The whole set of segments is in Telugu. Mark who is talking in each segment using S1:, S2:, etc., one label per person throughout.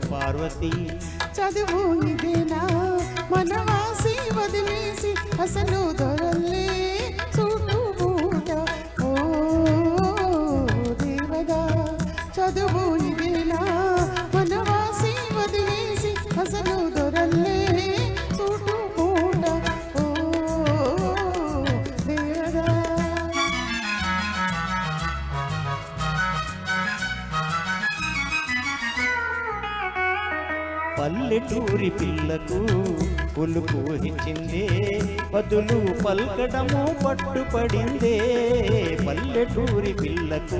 S1: పార్వతి
S2: చదువు ఇదేనా మనవాసి వదిలేసి అసలు దొరల్లే చుట్టూ పూట ఓ దేవదా చదువు ఇదేనా మనవాసి వదిలేసి అసలు దొరల్లే చుట్టూ పూట ఓ దేవదా
S1: పల్లెటూరి పిల్లకు పులుపు ఇచ్చిందే బదులు పల్కడము పట్టుపడిందే పల్లెటూరి పిల్లకు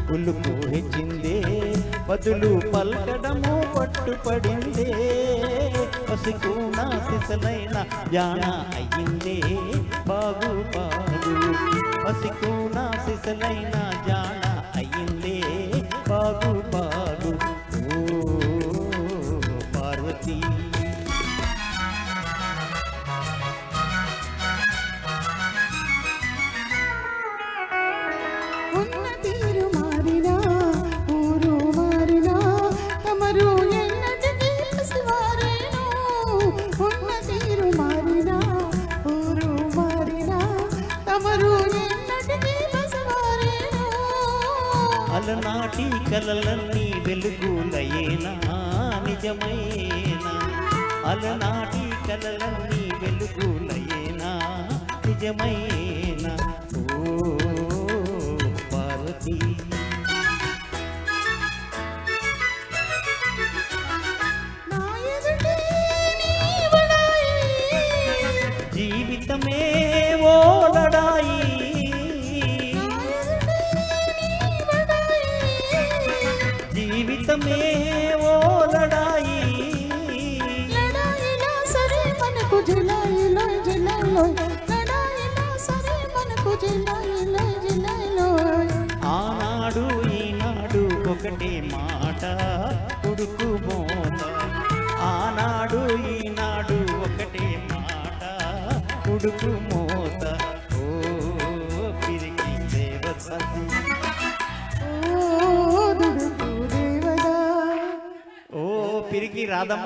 S1: పులుపు ఇచ్చిందే బదులు పల్కడము పట్టుపడిందే పసుకు నా సిసలైన జాన అయ్యిందే బాగు బాగు పసుకు నా సిసలైన జాన అయ్యిందే బాగు బాగు పార్వతి
S2: ఉన్న తీరు మారినా ఊరు మారినా తమరు ఎన్నటికీ పసివారేను ఉన్న తీరు మారినా ఊరు మారినా తమరు ఎన్నటికీ పసివారేను
S1: అలనాటి కలలన్నీ వెలుగులయేనా నిజమైనా అలనాటి కలలన్నీ వెలుగులయేనా నిజమైనా ఓ పార్వతి
S2: నా ఎదుటే నీవడాయి
S1: జీవితమే ఓ లడాయి జీవితమే ఓ లడాయి
S2: లడాయిలా సరే మనకు జిలాయిలో జిలాయిలో లడాయిలా సరే మనకు జిలాయిలో జిలాయిలో
S1: ఆనాడు ఈనాడు ఒకటే మాట ఉడుకు మోత ఆనాడు ఈనాడు ఒకటే మాట ఉడుకు మోత ఓ పిరికి దేవతది
S2: ఓ దుడుకు దేవదా
S1: ఓ పిరికి రాధమ్మ